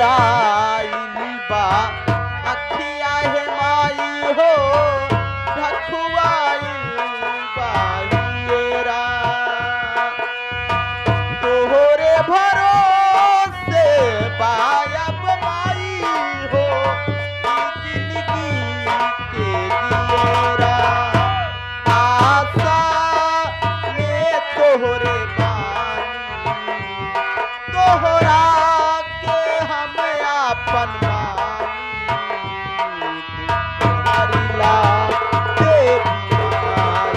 जुराइल बा अखिया है माई हो ढखुआइल बा हियरा तोहरे भरोसे बायब माई हो ई जिंदगी के जियरा आशा में तोहरे बानी तोहरा के हम अपन मानी हरिला देवी माई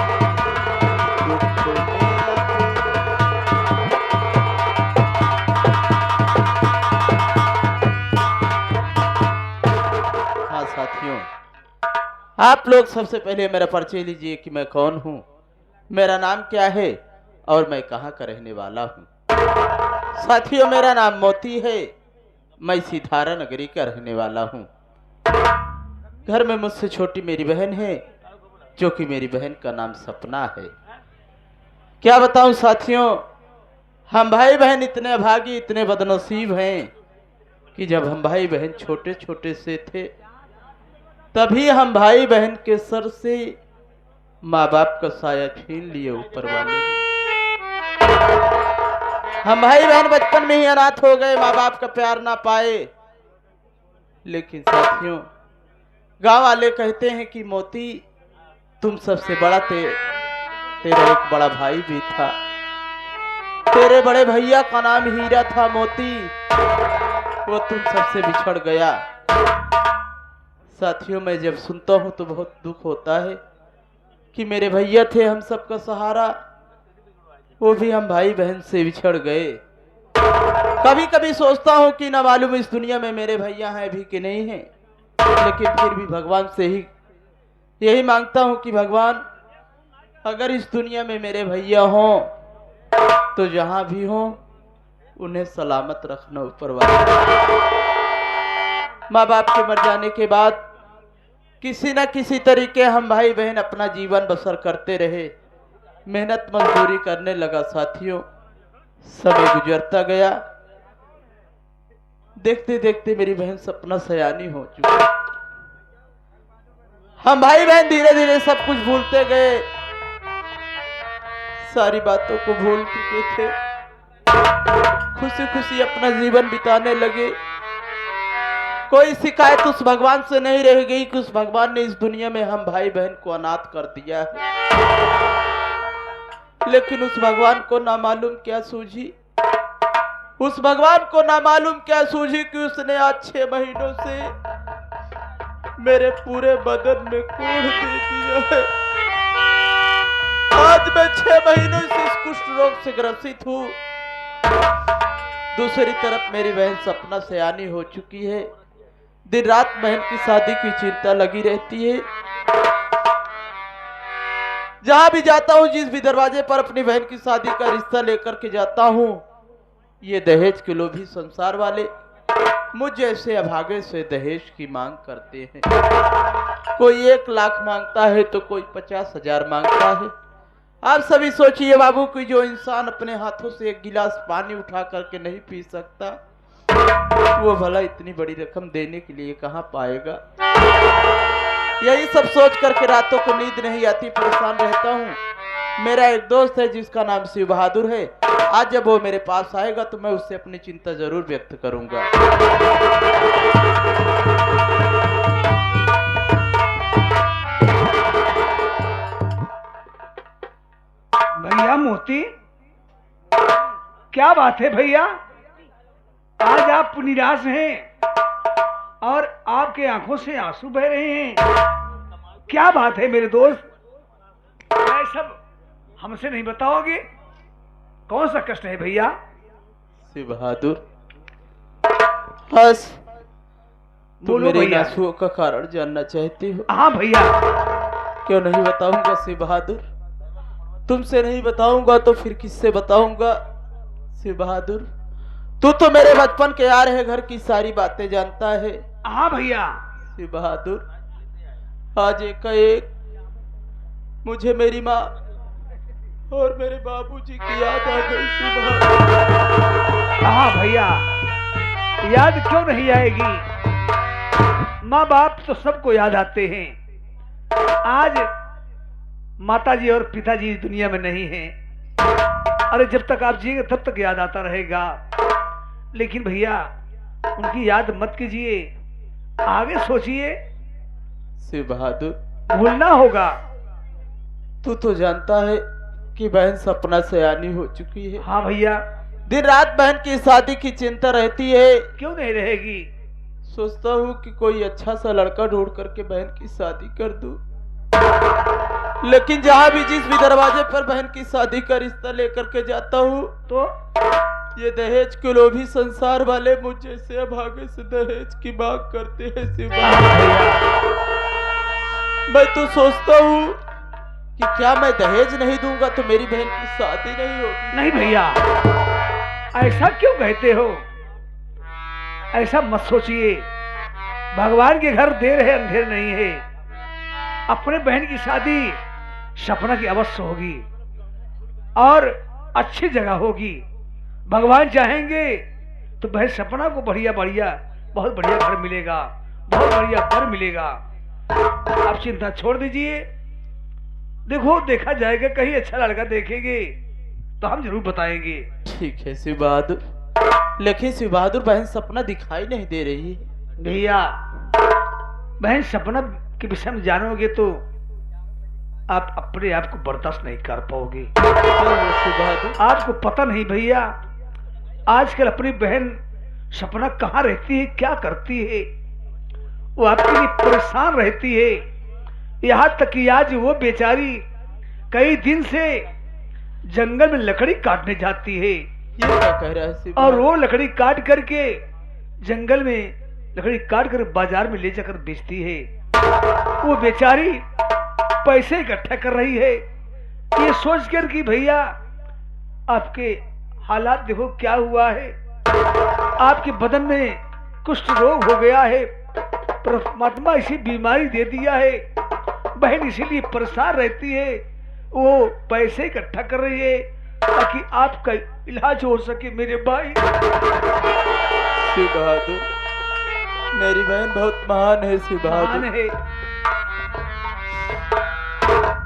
दुख में हाँ साथियों, आप लोग सबसे पहले मेरा परिचय लीजिए कि मैं कौन हूँ, मेरा नाम क्या है और मैं कहाँ का रहने वाला हूँ। साथियों, मेरा नाम मोती है, मैं सितारा नगरी का रहने वाला हूँ। घर में मुझसे छोटी मेरी बहन है, जो कि मेरी बहन का नाम सपना है। क्या बताऊं साथियों, हम भाई बहन इतने अभागी इतने बदनसीब हैं कि जब हम भाई बहन छोटे छोटे से थे तभी हम भाई बहन के सर से माँ बाप का साया छीन लिए ऊपर वाले। हम भाई बहन बचपन में ही अनाथ हो गए, माँ बाप का प्यार ना पाए। लेकिन साथियों, गांव वाले कहते हैं कि मोती तुम सबसे बड़ा तेरा एक बड़ा भाई भी था, तेरे बड़े भैया का नाम हीरा था मोती, वो तुम सबसे बिछड़ गया। साथियों, मैं जब सुनता हूं तो बहुत दुख होता है कि मेरे भैया थे हम सबका सहारा, वो भी हम भाई बहन से बिछड़ गए। कभी कभी सोचता हूँ कि ना मालूम इस दुनिया में मेरे भैया हैं भी कि नहीं हैं, लेकिन फिर भी भगवान से ही यही मांगता हूँ कि भगवान अगर इस दुनिया में मेरे भैया हों तो जहां भी हों उन्हें सलामत रखना ऊपर वाला। माँ बाप के मर जाने के बाद किसी न किसी तरीके हम भाई बहन अपना जीवन बसर करते रहे, मेहनत मजदूरी करने लगा। साथियों, समय गुजरता गया, देखते देखते मेरी बहन सपना सयानी हो चुकी। हम भाई बहन धीरे धीरे सब कुछ भूलते गए, सारी बातों को भूल चुके थे, खुशी खुशी अपना जीवन बिताने लगे। कोई शिकायत उस भगवान से नहीं रह गई कि उस भगवान ने इस दुनिया में हम भाई बहन को अनाथ कर दिया है। लेकिन उस भगवान को ना मालूम क्या सूझी, उस भगवान को ना मालूम क्या सूझी कि उसने आज 6 महीनों से मेरे पूरे बदन में कोढ़ दे दिया है। आज मैं 6 महीनों से इस कुष्ठ रोग से ग्रसित हूँ। दूसरी तरफ मेरी बहन सपना सयानी हो चुकी है, दिन रात बहन की शादी की चिंता लगी रहती है। जहां भी जाता हूं, जिस भी दरवाजे पर अपनी बहन की शादी का रिश्ता लेकर के जाता हूं, ये दहेज के लोभी संसार वाले मुझ जैसे अभागे से दहेज की मांग करते हैं। कोई 1 लाख मांगता है तो कोई 50,000 मांगता है। आप सभी सोचिए बाबू कि जो इंसान अपने हाथों से 1 गिलास पानी उठा करके नहीं पी सकता, वो भला इतनी बड़ी रकम देने के लिए कहां पाएगा। यही सब सोच करके रातों को नींद नहीं आती, परेशान रहता हूँ। मेरा एक दोस्त है जिसका नाम शिव बहादुर है, आज जब वो मेरे पास आएगा तो मैं उससे अपनी चिंता जरूर व्यक्त करूंगा। भैया मोती, क्या बात है भैया, आज आप निराश हैं और आपके आंखों से आंसू बह रहे हैं। क्या बात है मेरे दोस्त, क्या सब हमसे नहीं बताओगे? कौन सा कष्ट है भैया? शिव बहादुर, बस तुम मेरे भैया। आंसुओं का कारण जानना चाहती हो? हाँ भैया। क्यों नहीं बताऊंगा शिव बहादुर, तुमसे नहीं बताऊंगा तो फिर किससे बताऊंगा? शिव बहादुर, तू तो मेरे बचपन के यार है, घर की सारी बातें जानता है। हाँ भैया। शिव बहादुर, आज एक मुझे मेरी माँ और मेरे बाबूजी की याद आ गई। शिव बहादुर, हाँ भैया, याद क्यों नहीं आएगी? माँ बाप तो सबको याद आते हैं। आज माताजी और पिताजी इस दुनिया में नहीं हैं। अरे जब तक आप जिएंगे तब तक याद आता रहेगा। लेकिन भैया उनकी याद मत कीजिए, आगे सोचिए, शिव बहादुर, भूलना होगा। तू तो जानता है कि बहन सपना सयानी हो चुकी है। हाँ भैया, दिन रात बहन की शादी की चिंता रहती है। क्यों नहीं रहेगी? सोचता हूँ कि कोई अच्छा सा लड़का ढूंढ करके बहन की शादी कर दूं। लेकिन जहाँ भी जिस भी दरवाजे पर बहन की शादी का रिश्ता लेकर के जाता हूँ तो ये दहेज के लोभी संसार वाले मुझ जैसे अभागे से दहेज की मांग करते हैं। शिव बहादुर, मैं तो सोचता हूँ कि क्या मैं दहेज नहीं दूंगा तो मेरी बहन की शादी नहीं होगी। नहीं भैया, ऐसा क्यों कहते हो? ऐसा मत सोचिए। भगवान के घर देर है अंधेर नहीं है। अपने बहन की शादी सपना की अवश्य होगी और अच्छी जगह होगी। भगवान चाहेंगे तो बहन सपना को बढ़िया बढ़िया बहुत बढ़िया घर मिलेगा, बहुत बढ़िया घर मिलेगा। आप चिंता छोड़ दीजिए। देखो देखा जाएगा, कहीं अच्छा लड़का देखेंगे तो हम जरूर बताएंगे। ठीक है शिव बहादुर, लेकिन शिव बहादुर बहन सपना दिखाई नहीं दे रही है। भैया बहन सपना के विषय में जानोगे तो आप अपने आप को बर्दाश्त नहीं कर पाओगे। शिव बहादुर, आपको पता नहीं भैया, आजकल अपनी बहन सपना कहाँ रहती है, क्या करती है। वो आपके लिए परेशान रहती है। यहाँ तक कि आज वो बेचारी कई दिन से जंगल में लकड़ी काटने जाती है। ये क्या कह रहा है शिव और बहादुर? वो लकड़ी काट करके जंगल में लकड़ी काट कर बाजार में ले जाकर बेचती है। वो बेचारी पैसे इकट्ठा कर रही है, ये सोचकर कि भैया आपके हालात देखो क्या हुआ है। आपके बदन में कुष्ठ रोग हो गया है, परमात्मा इसी बीमारी दे दिया है। बहन इसीलिए परेशान रहती है, वो पैसे इकट्ठा कर रही है ताकि आपका इलाज हो सके मेरे भाई। शिव बहादुर, मेरी बहन बहुत महान है। शिव महान बहादुर है।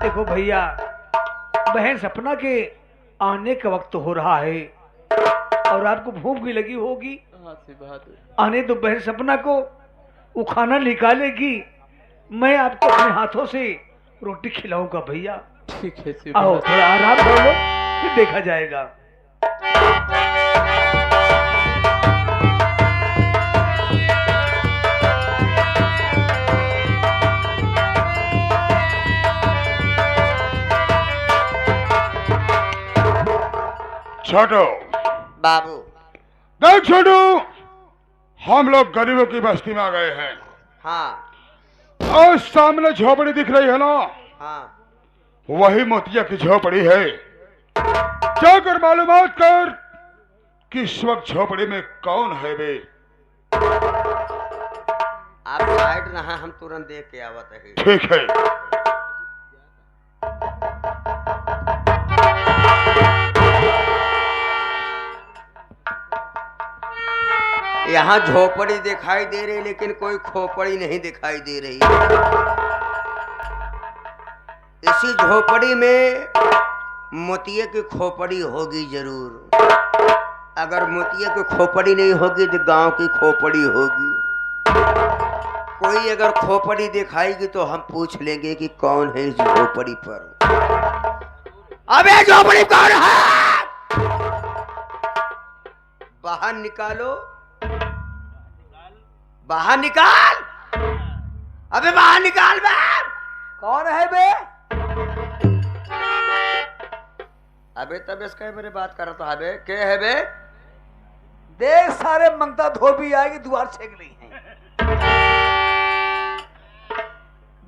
देखो भैया, बहन सपना के आने का वक्त हो रहा है और आपको भूख भी लगी होगी। हाँ शिव बहादुर, आने तो बहन सपना को, वो खाना निकालेगी, मैं आपको अपने हाथों से रोटी खिलाऊंगा भैया। ठीक है शिव आओ बहादुर। थोड़ा आराम कर लो, फिर देखा जाएगा। छोटू, बाबू, देख छोटू, हम लोग गरीबों की बस्ती में आ गए हैं हाँ और सामने झोपड़ी दिख रही है ना, हाँ, वही मोतिया की झोपड़ी है। जाकर मालूमात कर कि इस वक्त झोपड़ी में कौन है बे। आप साइड रहा, हम तुरंत देख के आवत है। ठीक है। यहाँ झोपड़ी दिखाई दे रही लेकिन कोई खोपड़ी नहीं दिखाई दे रही। इसी झोपड़ी में मोतिये की खोपड़ी होगी जरूर। अगर मोतिये की खोपड़ी नहीं होगी तो गांव की खोपड़ी होगी। कोई अगर खोपड़ी दिखाएगी तो हम पूछ लेंगे कि कौन है इस झोपड़ी पर। अबे झोपड़ी कौन है? बाहर निकालो, बाहर निकाल। अबे बाहर निकाल बे। कौन है बे? अबे तब इसका मेरे बात कर रहा था। अबे के है बे? देख सारे मंगता धोबी आएगी, द्वार छेक ली है।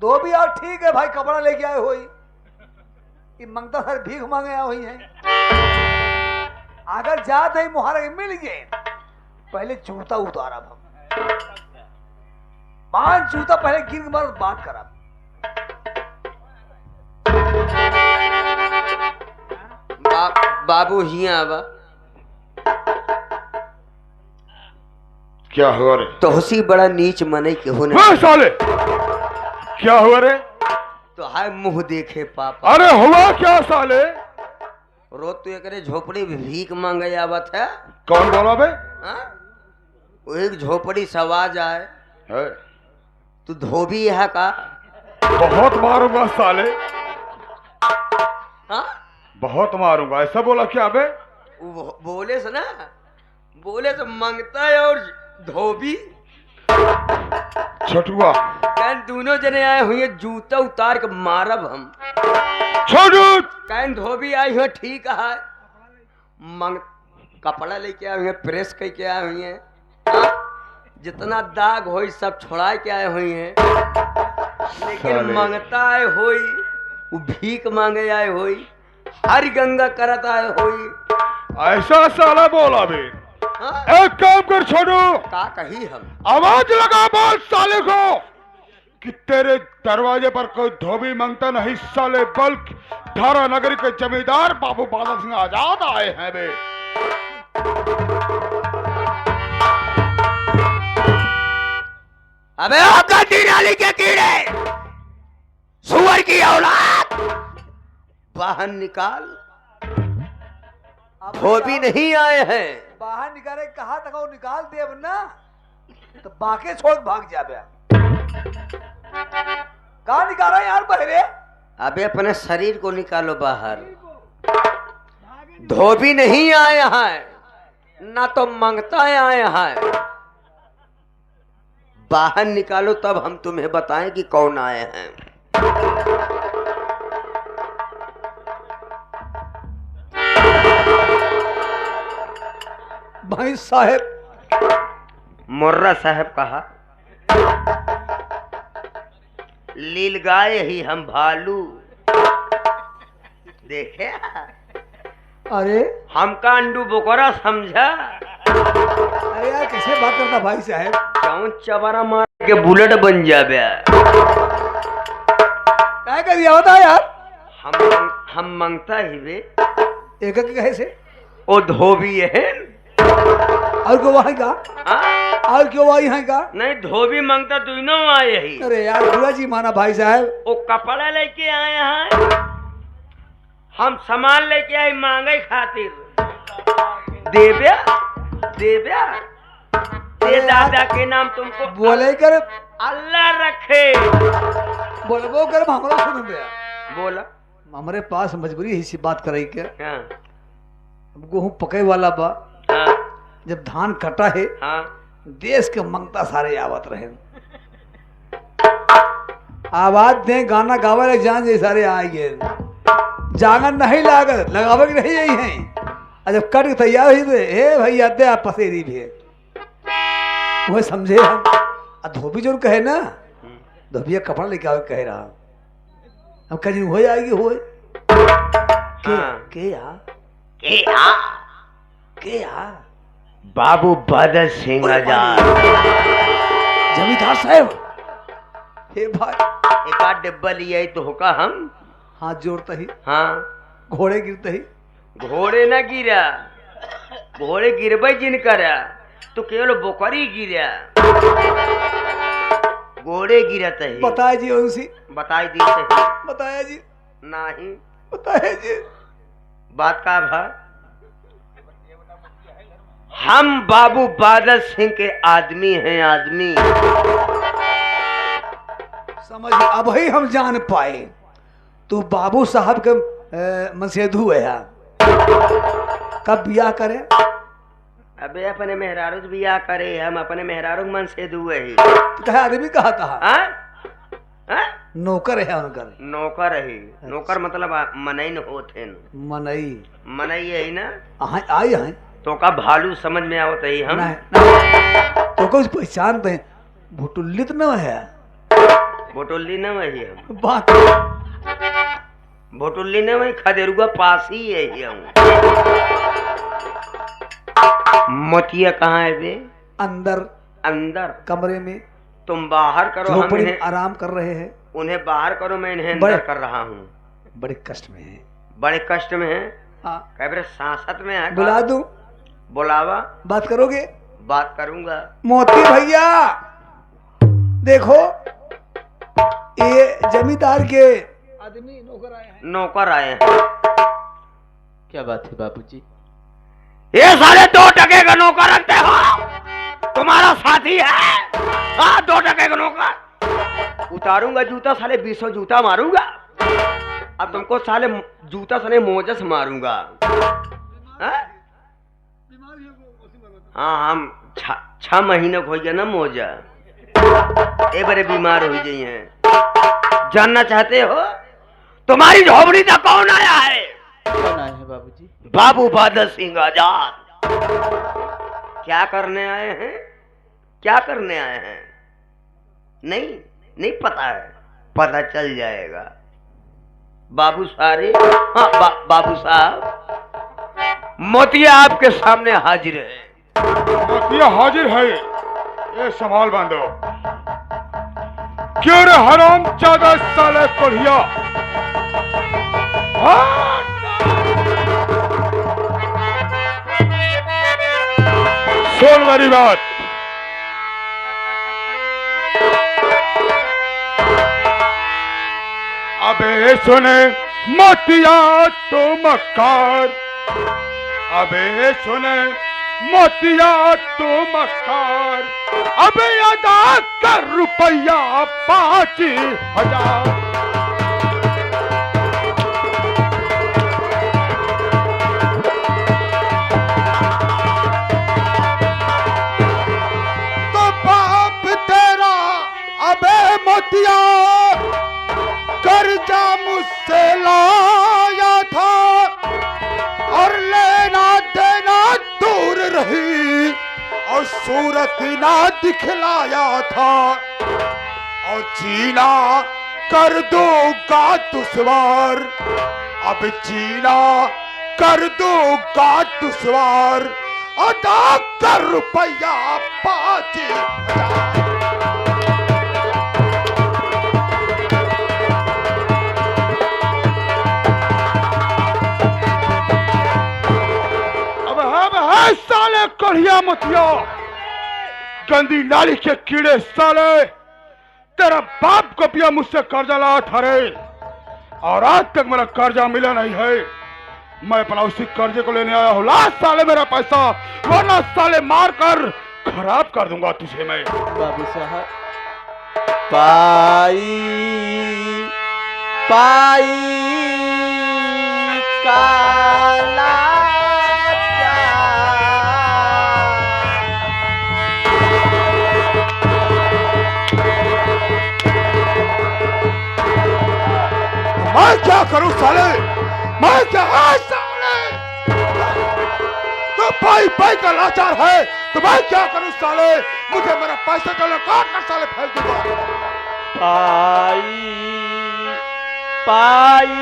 धोबी और ठीक है भाई, कपड़ा लेके आए हुई। ये मंगता सर भीख मांगे हुई है। अगर जात है मुहारा मिल गए, पहले जूता उतारा हम। 5 जूता पहले गिर के बाद बात करा। बाबू हिया बा। क्या हुआ रे? तोहसी बड़ा नीच मने के होने हाँ साले, क्या हुआ रे? तो हाय मुंह देखे पापा। अरे हुआ क्या साले? रोज तू एकरे झोपड़ी में भीख मांगे आवत है। कौन बोला बे? हाँ? वो एक झोपड़ी सवा जाए है? तू धोबी है का? बहुत मारूंगा साले, हाँ? बहुत मारूंगा। ऐसा बोला क्या बे? वो बोले से ना, बोले तो मांगता है और धोबी। छोटुआ, कहन दोनों जने आए हुए जूता उतार के मारब हम। छोटू, कहन धोबी आई हुए ठीक है, मंग कपड़ा लेके आए हुए, प्रेस करके आए हुए हैं, हाँ? जितना दाग होई सब छोड़ा के आए हुए हैं, लेकिन साले। मांगता है होई, वो भीख मांगे आए होई, हर गंगा करत आए होई। ऐसा साला बोला बे? हाँ? एक काम कर छोटू, का कही हम? आवाज लगा बोल साले को कि तेरे दरवाजे पर कोई धोबी मांगता नहीं साले, बल्कि धारा नगरी के जमींदार बाबू बादल सिंह आजाद आए हैं बे। अबे आपका नाली के कीड़े, सुअर की औलाद, बाहर निकाल। धोबी नहीं आए हैं। बाहर निकाले कहा तक वो निकाल दे अब ना, तो बाके छोड़ भाग जाबे। कहा निकाला यार बहरे? अबे अपने शरीर को निकालो बाहर। धोबी नहीं आए हैं, ना तो मंगता आए हैं। बाहर निकालो तब हम तुम्हें बताएं कि कौन आए हैं। भाई साहब, मुर्रा साहब कहा, लील गाय ही हम भालू देखे, अरे हमका अंडू बोकरा समझा। अरे यार कैसे बात करता भाई साहब? क्यों चबरा मार के बुलेट बन जाबे? क्या कर दिया होता यार? हम मंगता ही बे। एक कैसे? ओ धोबी है। और क्यों वहाँ का? हाँ? और क्यों वहाँ यहाँ का? नहीं धोबी मंगता दोनों आए ही। अरे यार बुरा जी माना भाई साहब। वो कपड़ा लेके आए हैं, हम सामान लेके आए मांगे खातिर। देव्या देव्या, ये दादा के नाम तुमको बोले कर, अल्लाह रखे। बोले वो कर हमारा सुन बे। बोला हमारे पास मजबूरी है इसी बात करे के। हाँ गेहूं पके वाला बा, हाँ जब धान कटा है हाँ। देश के मंगता सारे आवत रहे, आवाज दे गाना गावे लग जान जे सारे आ गए। जागन नहीं लागत, लगावे के नहीं यही है। और जब कट के तैयार हुई तो हे भैया दे आप पसेरी भी है, वो समझे हम। धोबी जो कहे ना, धोबिया कपड़ा लेके आवे कह रहा, हम कहीं हो जाएगी हो के या बाबू बादल सिंह आजाद। जमींदार साहब, हे भाई एक आध डिब्बा लिया तो होगा हम। हाथ जोड़ता ही हाँ, घोड़े गिरते ही। घोड़े न गिरा, घोड़े गिरबे जिन करा तो केवल बोकरी गिरा, घोड़े गिरत है। बताया जी उनसे, बताई दी सही। बताया जी, नहीं बताया जी। बात का भा, हम बाबू बादल सिंह के आदमी हैं, आदमी। समझ अब ही हम जान पाए तू बाबू साहब के मनसेधु है। कब बियाह करे? अबे अपने मेहरारू से बियाह करे, हम अपने मेहरारू मन से दुए ही। कहे आदमी कहा था? हाँ? हाँ? नौकर है उनकर। नौकर ही, नौकर मतलब मनई न होते न। मनई मनई है ना, आई है तो का भालू समझ में आवत है हम। नहीं, तो कुछ पहचानते हैं, भुटुल्लित न है। भोटुल्ली न वही हम, बात भोटुल्ली न वही खदेरुआ पास ही है ही हम। मोतिया कहाँ है बे? अंदर अंदर कमरे में। तुम बाहर करो, हम झोपड़ी में इन्हें, आराम कर रहे हैं। उन्हें बाहर करो, मैं इन्हें बड़े- अंदर कर रहा हूँ। बड़े कष्ट में है। बड़े कष्ट में है। हाँ, कह सांसत में है। बुला दूं? बुलावा, बात करोगे? बात करूंगा। मोती भैया देखो, ये जमींदार के आदमी नौकर आए हैं। नौकर आए हैं। क्या बात है बाबूजी? ये साले 2 टके का नौकर रखते हो? तुम्हारा साथी है? हाँ, 2 टके का नौकर। उतारूंगा जूता साले, 20 जूता मारूंगा। अब तुमको साले जूता साले मोजस मारूंगा। हाँ, हम 6 महीने हो गया ना मोजा, ए बड़े बीमार हो गई हैं। जानना चाहते हो तुम्हारी झोपड़ी तक कौन आया है? कौन आए हैं बाबूजी? बाबू बादल सिंह आजाद। क्या करने आए हैं? क्या करने आए हैं? नहीं पता है? पता चल जाएगा। बाबू सारे, हाँ, बाबू साहब, मोतिया आपके सामने हाजिर है। मोतिया हाजिर है। ये संभाल बांधो। क्यों रे हराम ज्यादा साले कोढ़िया? सुन मेरी बात। अबे सुने मोतिया तो मक्कार, अबे सुने मोतिया तो मक्कार, अबे अदा कर रुपया 5,000। तो बाप तेरा अबे मोतिया कर्जा मुझसे लाया था, और लेना देना दूर रही, और सूरत ना दिखलाया था, और जीना कर दूंगा दुश्वार, अब जीना कर दूंगा दुश्वार, अदा कर रुपया 5,000। साले कढ़िया मतिया, गंदी नाली के कीड़े साले, तेरा बाप को पिया मुझसे कर्जा लाया था रे, और आज तक मेरा कर्जा मिला नहीं है। मैं अपना उसी कर्जे को लेने आया हूँ। ला साले मेरा पैसा, वरना साले मार कर खराब कर दूंगा तुझे मैं। बाबू साहब, पाई काला मैं क्या करूं साले? मैं क्या है साले? तो पाई का लाचार है, तो मैं क्या करूं साले? मुझे मेरा पैसा का काट कर साले फेंक दूंगा। पाई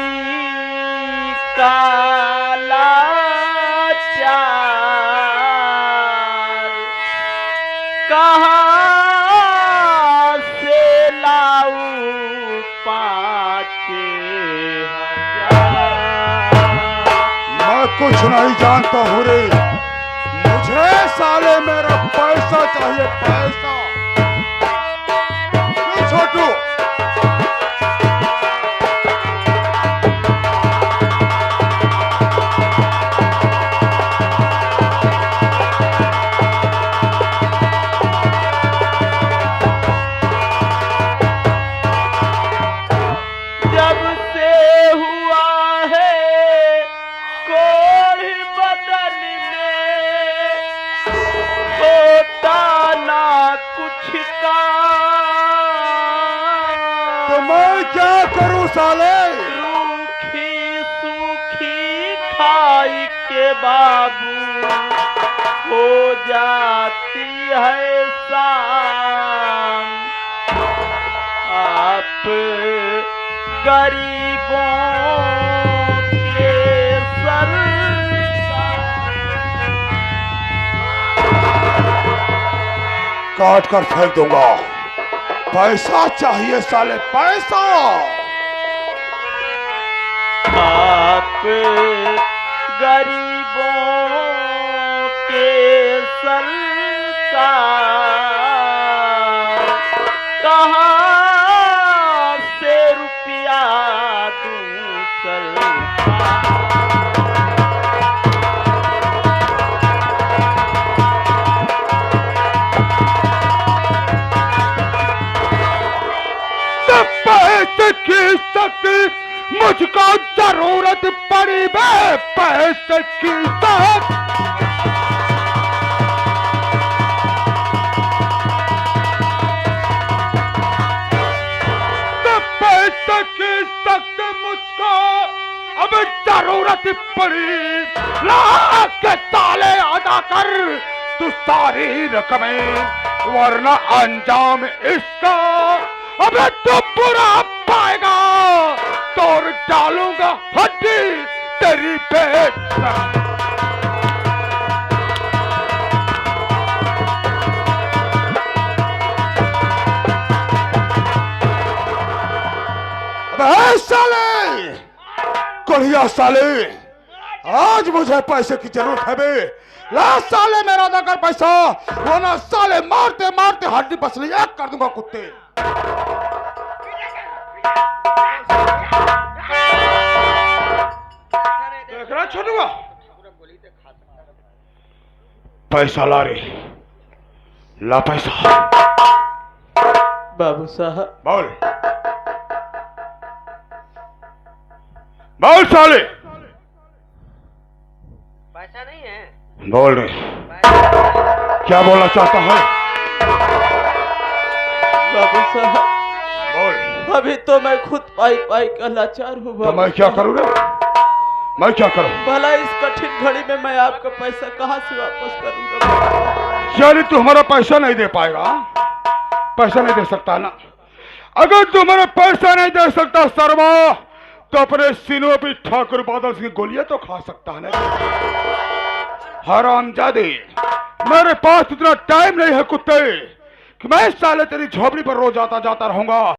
काला चार, कहाँ से लाऊं 5,000? मैं कुछ नहीं जानता हूँ रे, मुझे साले मेरा पैसा चाहिए, पैसा। क्यों छोटू? क्या करूं साले? रूखी सूखी खाई के बाबू हो जाती है शाम, आप गरीबों के सर काट कर फेंक दूंगा। पैसा चाहिए साले, पैसा। आप गरीबों के सर सरकार, कहाँ से रुपया दूं सरकार। पैसे की सख्त मुझको जरूरत पड़ी बे, पैसे की सख्त। पैसे की सख्त मुझको अब जरूरत पड़ी, लाख के ताले अदा कर तू सारी रकमें, वरना अंजाम इसका अबे तो बुरा पाएगा, तोड़ डालूंगा हड्डी तेरी पेट। अबे साले, कोढ़िया साले, आज मुझे पैसे की जरूरत है बे। ला साले मेरा अदा कर पैसा, वरना साले मारते मारते हड्डी पसली एक कर दूंगा कुत्ते। देख रहा छोटूगा, पैसा ला रे, ला पैसा। बाबू साहब, बोल बोल साले, पैसा नहीं है। बोल रे, क्या बोलना चाहता है? बाबू साहब, बोल। अभी तो मैं खुद पाई पाई का लाचार हूँ। तो मैं क्या करूँ रे? मैं क्या करूँ? भला इस कठिन घड़ी में मैं आपका पैसा कहाँ से वापस करूंगा? यानी तू हमारा पैसा नहीं दे पाएगा? पैसा नहीं दे सकता ना? अगर तू हमारा पैसा नहीं दे सकता शर्मा, तो अपने सीनों पे ठाकुर बादल सिंह गोलियां तो खा सकता है ना। हरामजादे, मेरे पास इतना टाइम नहीं है कुत्ते कि मैं साले तेरी झोपड़ी पर रोज आता जाता रहूंगा।